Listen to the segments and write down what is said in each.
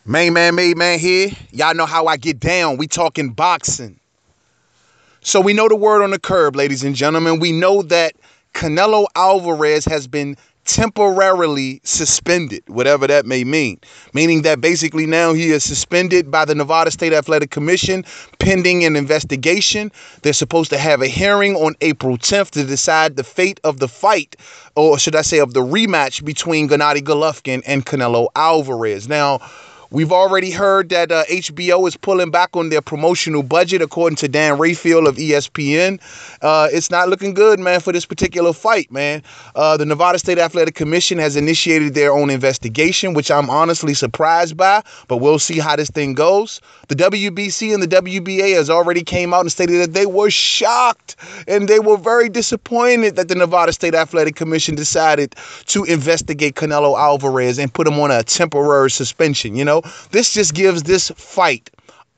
Main man, made man here. Y'all know how I get down. We talking boxing. So we know the word on the curb, ladies and gentlemen. We know that Canelo Alvarez has been temporarily suspended, whatever that may mean. Meaning that basically now he is suspended by the Nevada State Athletic Commission pending an investigation. They're supposed to have a hearing on April 10th to decide the fate of the fight, or should I say of the rematch between Gennady Golovkin and Canelo Alvarez. Now, we've already heard that HBO is pulling back on their promotional budget, according to Dan Rayfield of ESPN. It's not looking good, man, for this particular fight, man. The Nevada State Athletic Commission has initiated their own investigation, which I'm honestly surprised by, but we'll see how this thing goes. The WBC and the WBA has already came out and stated that they were shocked and they were very disappointed that the Nevada State Athletic Commission decided to investigate Canelo Alvarez and put him on a temporary suspension. You know, this just gives this fight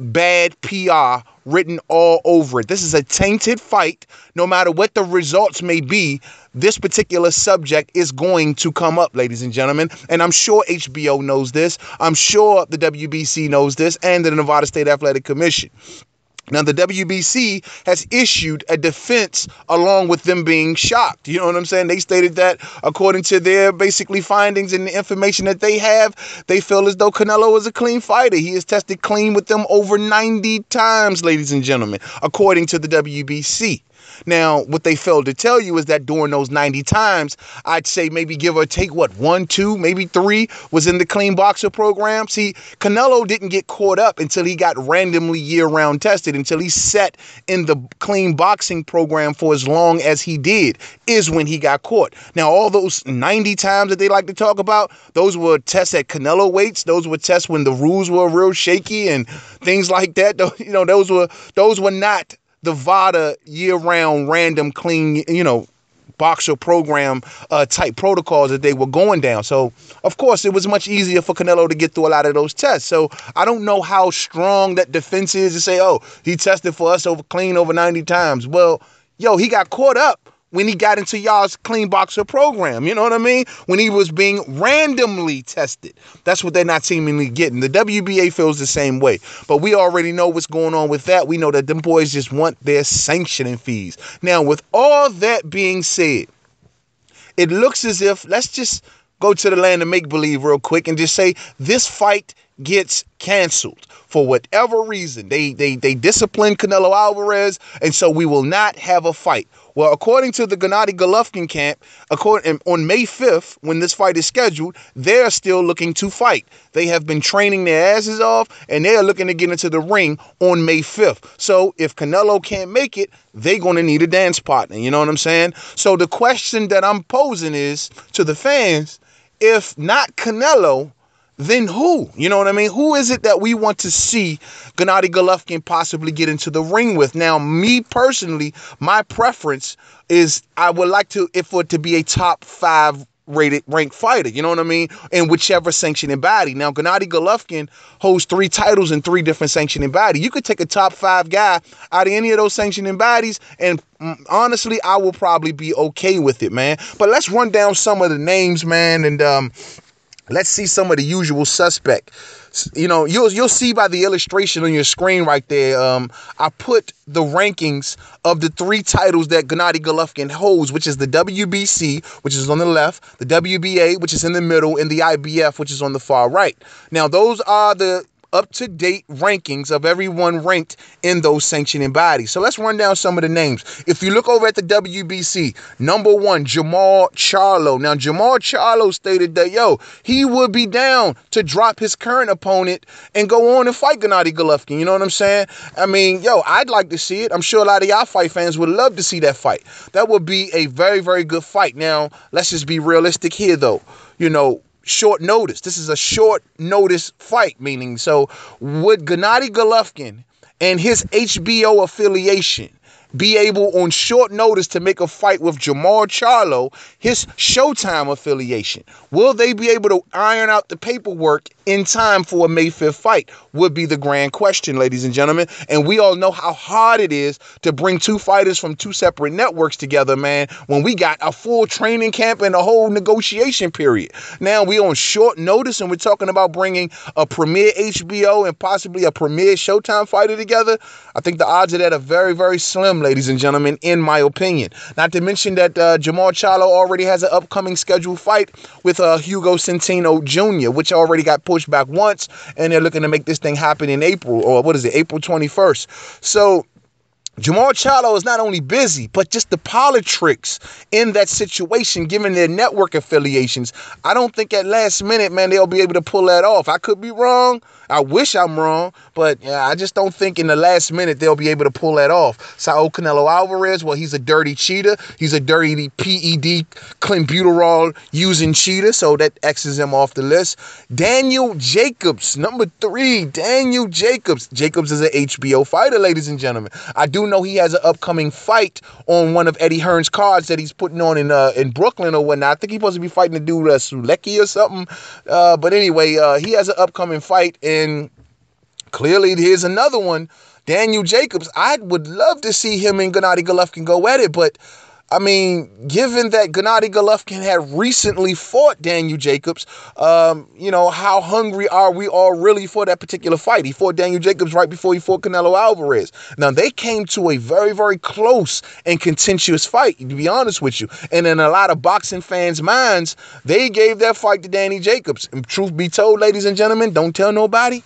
bad PR written all over it. This is a tainted fight. No matter what the results may be, this particular subject is going to come up, ladies and gentlemen. And I'm sure HBO knows this. I'm sure the WBC knows this, and the Nevada State Athletic Commission. Now, the WBC has issued a defense along with them being shocked. You know what I'm saying? They stated that according to their basically findings and the information that they have, they feel as though Canelo is a clean fighter. He has tested clean with them over 90 times, ladies and gentlemen, according to the WBC. Now, what they failed to tell you is that during those 90 times, I'd say maybe give or take, what, 1, 2, maybe 3 was in the clean boxer program. See, Canelo didn't get caught up until he got randomly year-round tested, until he sat in the clean boxing program for as long as he did, is when he got caught. Now, all those 90 times that they like to talk about, those were tests at Canelo weights. Those were tests when the rules were real shaky and things like that. You know, those were not the VADA year-round random clean, boxer program type protocols that they were going down. So, of course, it was much easier for Canelo to get through a lot of those tests. So, I don't know how strong that defense is to say, oh, he tested for us clean over 90 times. Well, he got caught up when he got into y'all's clean boxer program. You know what I mean? When he was being randomly tested. That's what they're not seemingly getting. The WBA feels the same way. But we already know what's going on with that. We know that them boys just want their sanctioning fees. Now, with all that being said, it looks as if, let's just go to the land of make-believe real quick and just say this fight gets canceled. For whatever reason, they disciplined Canelo Alvarez, and so we will not have a fight. Well, according to the Gennady Golovkin camp, on May 5th, when this fight is scheduled, they're still looking to fight. They have been training their asses off, and they are looking to get into the ring on May 5th. So if Canelo can't make it, they're going to need a dance partner. You know what I'm saying? So the question that I'm posing is to the fans, if not Canelo, then who? You know what I mean? Who is it that we want to see Gennady Golovkin possibly get into the ring with? Now, me personally, my preference is I would like for it to be a top 5 ranked fighter, you know what I mean, in whichever sanctioning body. Now, Gennady Golovkin holds 3 titles in 3 different sanctioning bodies. You could take a top 5 guy out of any of those sanctioning bodies, and honestly, I will probably be okay with it, man. But let's run down some of the names, man, and let's see some of the usual suspects. You know, you'll see by the illustration on your screen right there. I put the rankings of the 3 titles that Gennady Golovkin holds, which is the WBC, which is on the left, the WBA, which is in the middle, and the IBF, which is on the far right. Now, those are the up-to-date rankings of everyone ranked in those sanctioning bodies. So let's run down some of the names. If you look over at the WBC, number 1, Jermall Charlo. Now, Jermall Charlo stated that, he would be down to drop his current opponent and go on and fight Gennady Golovkin. You know what I'm saying? I mean, I'd like to see it. I'm sure a lot of y'all fight fans would love to see that fight. That would be a very, very good fight. Now, let's just be realistic here, though. Short notice. This is a short notice fight, meaning, so would Gennady Golovkin and his HBO affiliation be able on short notice to make a fight with Jamal Charlo, his Showtime affiliation? Will they be able to iron out the paperwork in time for a May 5th fight? Would be the grand question, ladies and gentlemen. And we all know how hard it is to bring two fighters from two separate networks together, man, when we got a full training camp and a whole negotiation period. Now we on short notice and we're talking about bringing a premier HBO and possibly a premier Showtime fighter together. I think the odds of that are very, very slim, ladies and gentlemen, in my opinion. Not to mention that Jamal Charlo already has an upcoming scheduled fight with Hugo Centeno Jr., which already got pushed back once, and they're looking to make this thing happen in April, or what is it, April 21st. So Jamal Charlo is not only busy, but just the politics in that situation, given their network affiliations. I don't think at last minute, man, they'll be able to pull that off. I could be wrong. I wish I'm wrong, but yeah, I just don't think in the last minute they'll be able to pull that off. Saul Canelo Alvarez, well, he's a dirty cheater. He's a dirty PED, clenbuterol using cheater, so that X's him off the list. Daniel Jacobs, number 3, Daniel Jacobs. Jacobs is an HBO fighter, ladies and gentlemen. I do know he has an upcoming fight on one of Eddie Hearn's cards that he's putting on in Brooklyn or whatnot. I think he's supposed to be fighting the dude Sulecki or something. But anyway, he has an upcoming fight, and clearly here's another one. Daniel Jacobs, I would love to see him and Gennady Golovkin go at it, but I mean, given that Gennady Golovkin had recently fought Daniel Jacobs, how hungry are we all really for that particular fight? He fought Daniel Jacobs right before he fought Canelo Alvarez. Now, they came to a very, very close and contentious fight, to be honest with you. And in a lot of boxing fans' minds, they gave that fight to Danny Jacobs. And truth be told, ladies and gentlemen, don't tell nobody,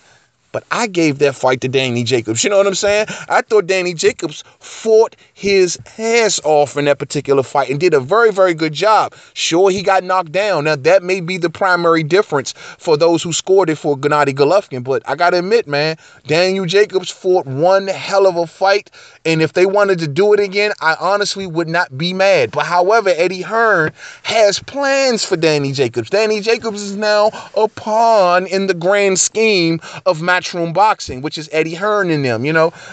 but I gave that fight to Danny Jacobs. You know what I'm saying? I thought Danny Jacobs fought his ass off in that particular fight and did a very, very good job. Sure, he got knocked down. Now, that may be the primary difference for those who scored it for Gennady Golovkin. But I got to admit, man, Daniel Jacobs fought one hell of a fight. And if they wanted to do it again, I honestly would not be mad. But however, Eddie Hearn has plans for Danny Jacobs. Danny Jacobs is now a pawn in the grand scheme of Matchroom Boxing, which is Eddie Hearn and them,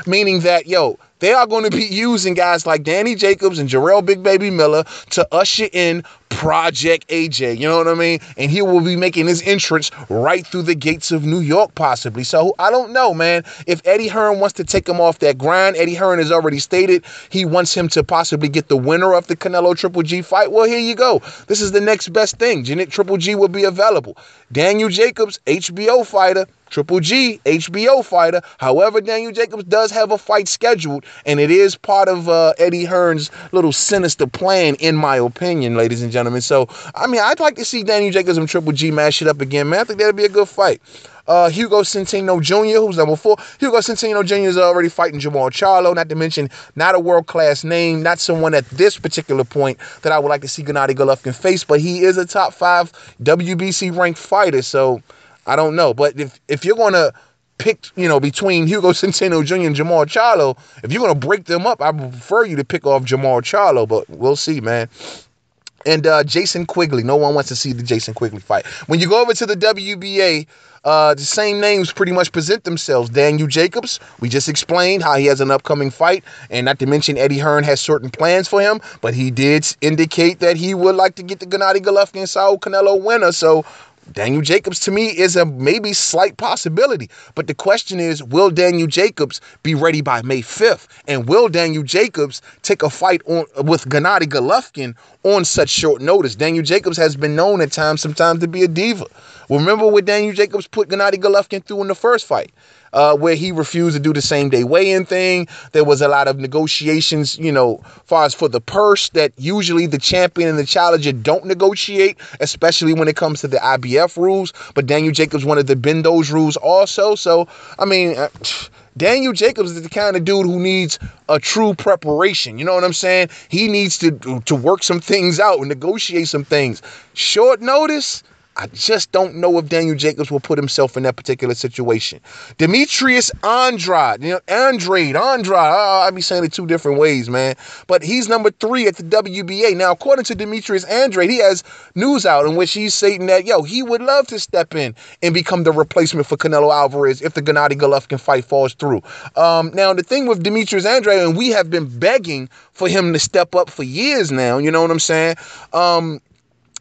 meaning that, they are going to be using guys like Danny Jacobs and Jarrell Big Baby Miller to usher in Project AJ, you know what I mean? And he will be making his entrance right through the gates of New York, possibly. So I don't know, man. If Eddie Hearn wants to take him off that grind, Eddie Hearn has already stated he wants him to possibly get the winner of the Canelo Triple G fight. Well, here you go. This is the next best thing. Triple G will be available. Daniel Jacobs, HBO fighter. Triple G, HBO fighter. However, Daniel Jacobs does have a fight scheduled, and it is part of Eddie Hearn's little sinister plan, in my opinion, ladies and gentlemen. So, I mean, I'd like to see Daniel Jacobs and Triple G mash it up again, man. I think that'd be a good fight. Hugo Centeno Jr., who's number 4. Hugo Centeno Jr. is already fighting Jamal Charlo, not to mention not a world-class name, not someone at this particular point that I would like to see Gennady Golovkin face, but he is a top 5 WBC-ranked fighter, so I don't know. But if you're going to pick, between Hugo Centeno Jr. and Jamal Charlo, if you're going to break them up, I would prefer you to pick off Jamal Charlo, but we'll see, man. And Jason Quigley. No one wants to see the Jason Quigley fight. When you go over to the WBA, the same names pretty much present themselves. Daniel Jacobs, we just explained how he has an upcoming fight, and not to mention Eddie Hearn has certain plans for him, but he did indicate that he would like to get the Gennady Golovkin and Saul Canelo winner, so Daniel Jacobs, to me, is a maybe slight possibility. But the question is, will Daniel Jacobs be ready by May 5th? And will Daniel Jacobs take a fight with Gennady Golovkin on such short notice? Daniel Jacobs has been known at times, sometimes, to be a diva. Remember what Daniel Jacobs put Gennady Golovkin through in the first fight? Where he refused to do the same-day weigh-in thing. There was a lot of negotiations, far as for the purse, that usually the champion and the challenger don't negotiate, especially when it comes to the IBF rules. But Daniel Jacobs wanted to bend those rules also. So, I mean, Daniel Jacobs is the kind of dude who needs a true preparation. You know what I'm saying? He needs to work some things out and negotiate some things. Short notice, I just don't know if Daniel Jacobs will put himself in that particular situation. Demetrius Andrade, I be saying it two different ways, man. But he's number 3 at the WBA. Now, according to Demetrius Andrade, he has news out in which he's saying that, he would love to step in and become the replacement for Canelo Alvarez if the Gennady Golovkin fight falls through. Now, the thing with Demetrius Andrade, and we have been begging for him to step up for years now, you know what I'm saying?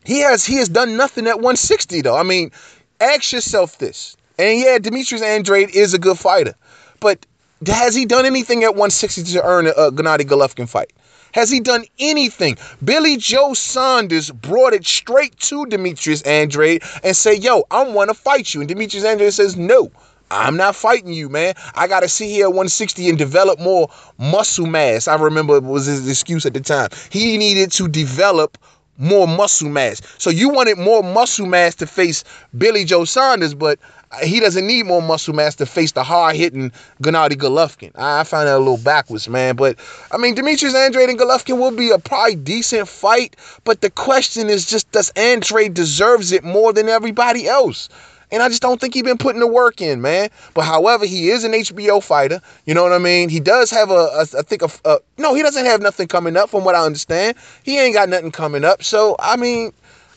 He has done nothing at 160, though. I mean, ask yourself this. And yeah, Demetrius Andrade is a good fighter. But has he done anything at 160 to earn a Gennady Golovkin fight? Has he done anything? Billy Joe Saunders brought it straight to Demetrius Andrade and said, I want to fight you. And Demetrius Andrade says, no, I'm not fighting you, man. I got to sit here at 160 and develop more muscle mass. I remember it was his excuse at the time. He needed to develop more muscle mass. So you wanted more muscle mass to face Billy Joe Saunders, but he doesn't need more muscle mass to face the hard-hitting Gennady Golovkin. I find that a little backwards, man. But, I mean, Demetrius Andrade and Golovkin will be a probably decent fight, but the question is just, does Andrade deserves it more than everybody else? And I just don't think he's been putting the work in, man. But however, he is an HBO fighter. You know what I mean? He does have no, he doesn't have nothing coming up from what I understand. He ain't got nothing coming up. So, I mean,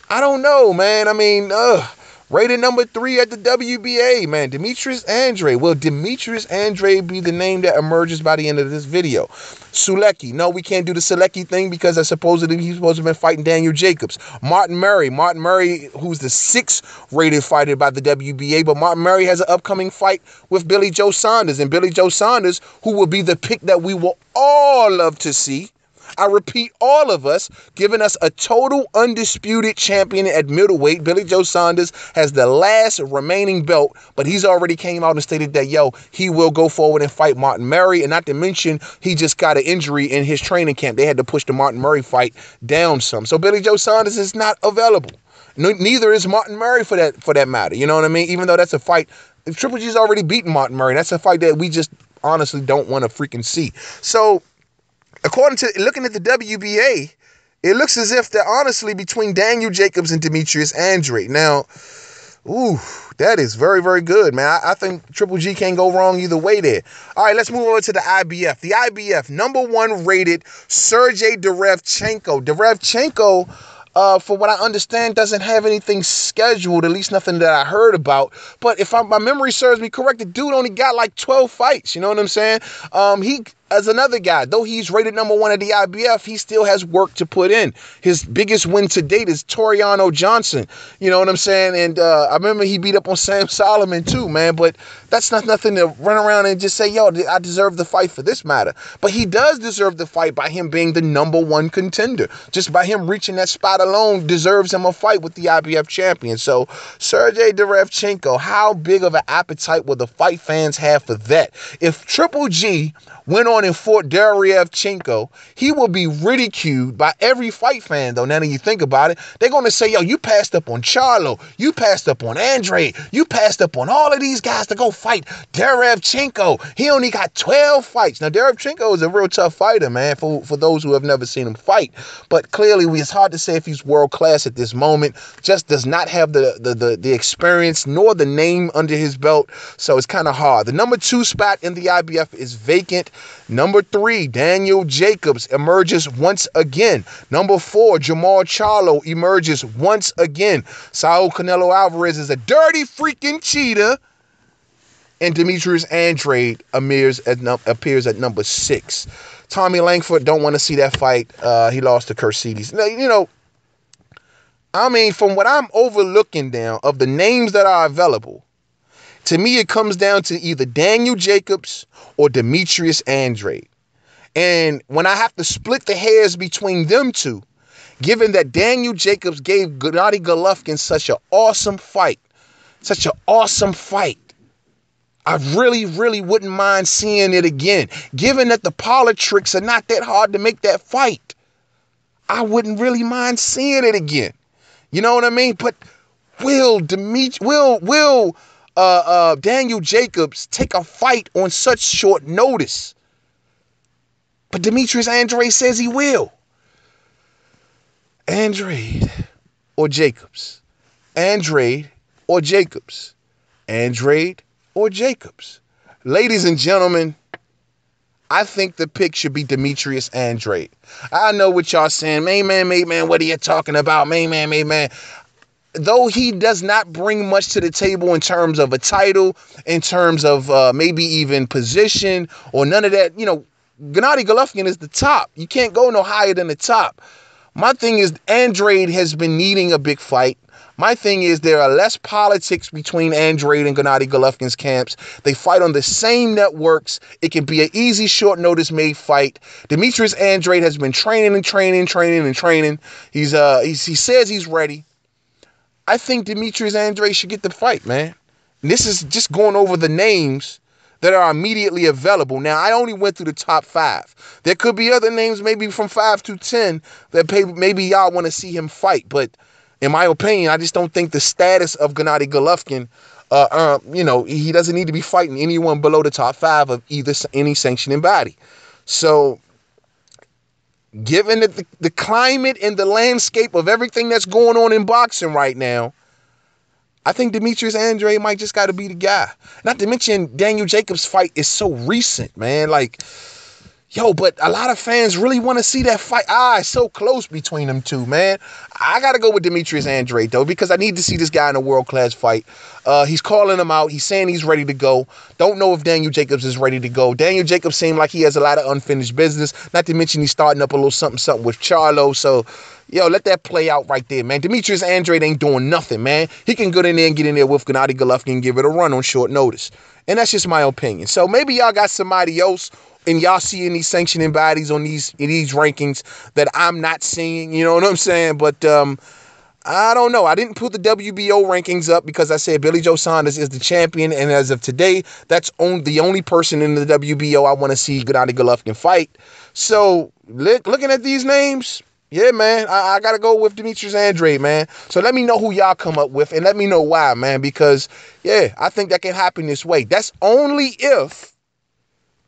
I don't know, man. I mean, rated number 3 at the WBA, man. Demetrius Andrade. Will Demetrius Andrade be the name that emerges by the end of this video? Sulecki. No, we can't do the Sulecki thing because he's supposed to have been fighting Daniel Jacobs. Martin Murray, who's the 6th rated fighter by the WBA, but Martin Murray has an upcoming fight with Billy Joe Saunders, and Billy Joe Saunders, who will be the pick that we will all love to see. I repeat, all of us, giving us a total undisputed champion at middleweight. Billy Joe Saunders has the last remaining belt, but he's already came out and stated that, he will go forward and fight Martin Murray. And not to mention, he just got an injury in his training camp. They had to push the Martin Murray fight down some. So Billy Joe Saunders is not available. Neither is Martin Murray for that matter. You know what I mean? Even though that's a fight, Triple G's already beaten Martin Murray. That's a fight that we just honestly don't want to freaking see. So, according to looking at the WBA, it looks as if they're honestly between Daniel Jacobs and Demetrius Andrade. Now, that is very, very good, man. I think Triple G can't go wrong either way there. All right, let's move on to the IBF. The IBF, number 1 rated Sergey Derevchenko. Derevchenko, for what I understand, doesn't have anything scheduled, at least nothing that I heard about. But if my memory serves me correct, the dude only got like 12 fights. You know what I'm saying? As another guy, though he's rated number 1 at the IBF, he still has work to put in. His biggest win to date is Toriano Johnson. You know what I'm saying? And I remember he beat up on Sam Solomon too, man. But that's not nothing to run around and just say, I deserve the fight for this matter. But he does deserve the fight by him being the number 1 contender. Just by him reaching that spot alone deserves him a fight with the IBF champion. So Sergey Derevchenko, how big of an appetite will the fight fans have for that? If Triple G went on and fought Derevchenko, he will be ridiculed by every fight fan, though. Now that you think about it, they're going to say, you passed up on Charlo, you passed up on Andrade, you passed up on all of these guys to go fight Derevchenko. He only got 12 fights. Now, Derevchenko is a real tough fighter, man, for those who have never seen him fight. But clearly, it's hard to say if he's world class at this moment. Just does not have the experience nor the name under his belt, so it's kind of hard. The number 2 spot in the IBF is vacant. Number 3, Daniel Jacobs emerges once again. Number 4, Jamal Charlo emerges once again. Saul Canelo Alvarez is a dirty freaking cheater. And Demetrius Andrade appears at number 6. Tommy Langford, don't want to see that fight. He lost to Curcides. I mean, from what I'm overlooking down of the names that are available, to me, it comes down to either Daniel Jacobs or Demetrius Andrade. And when I have to split the hairs between them two, given that Daniel Jacobs gave Gennady Golovkin such an awesome fight, I really, really wouldn't mind seeing it again. Given that the politics are not that hard to make that fight, I wouldn't really mind seeing it again. You know what I mean? But will Daniel Jacobs take a fight on such short notice? But Demetrius Andrade says he will. Andrade or Jacobs? Andrade or Jacobs? Andrade or Jacobs? Ladies and gentlemen, I think the pick should be Demetrius Andrade. I know what y'all saying. Main man, what are you talking about? Main man. Though he does not bring much to the table in terms of a title, in terms of maybe even position or none of that, Gennady Golovkin is the top. You can't go no higher than the top. My thing is Andrade has been needing a big fight. My thing is there are less politics between Andrade and Gennady Golovkin's camps. They fight on the same networks. It can be an easy, short notice made fight. Demetrius Andrade has been training. He says he's ready. I think Demetrius Andrade should get the fight, man. And this is just going over the names that are immediately available. Now, I only went through the top 5. There could be other names, maybe from 5 to 10, that maybe y'all want to see him fight. But in my opinion, I just don't think the status of Gennady Golovkin, he doesn't need to be fighting anyone below the top 5 of any sanctioning body. So, given the climate and the landscape of everything that's going on in boxing right now, I think Demetrius Andrade might just got to be the guy. Not to mention Daniel Jacobs' fight is so recent, man. But a lot of fans really want to see that fight. It's so close between them two, man. I got to go with Demetrius Andrade, though, because I need to see this guy in a world-class fight. He's calling him out. He's saying he's ready to go. Don't know if Daniel Jacobs is ready to go. Daniel Jacobs seemed like he has a lot of unfinished business. Not to mention he's starting up a little something with Charlo. So, let that play out right there, man. Demetrius Andrade ain't doing nothing, man. He can get in there and get in there with Gennady Golovkin and give it a run on short notice. And that's just my opinion. So maybe y'all got somebody else and y'all seeing these sanctioning bodies on these rankings that I'm not seeing, you know what I'm saying? But I don't know. I didn't put the WBO rankings up because I said Billy Joe Saunders is the champion, and as of today, that's the only person in the WBO I want to see Gennady Golovkin fight. So looking at these names, yeah, man, I got to go with Demetrius Andrade, man. So let me know who y'all come up with, and let me know why, man, because, yeah, I think that can happen this way. That's only if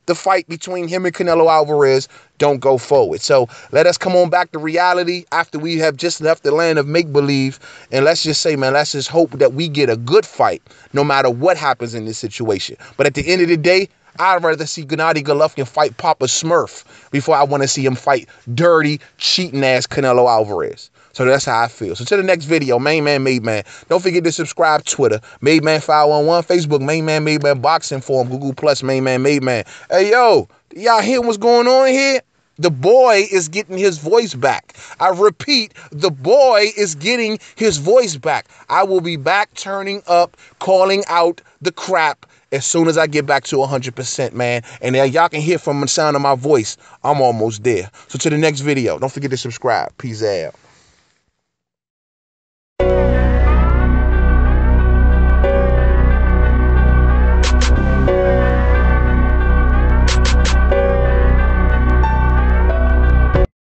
the fight between him and Canelo Alvarez don't go forward. So let us come on back to reality after we have just left the land of make-believe. And let's just say, man, let's just hope that we get a good fight no matter what happens in this situation. But at the end of the day, I'd rather see Gennady Golovkin fight Papa Smurf before I want to see him fight dirty, cheating-ass Canelo Alvarez. So that's how I feel. So to the next video, Main Man, Made Man. Don't forget to subscribe. Twitter, Made Man 511. Facebook, Main Man, Made Man. Boxing Forum, Google Plus, Main Man, Made Man. Hey, yo, y'all hear what's going on here? The boy is getting his voice back. I repeat, the boy is getting his voice back. I will be back turning up, calling out the crap as soon as I get back to 100%, man. And y'all can hear from the sound of my voice, I'm almost there. So to the next video, don't forget to subscribe. Peace out.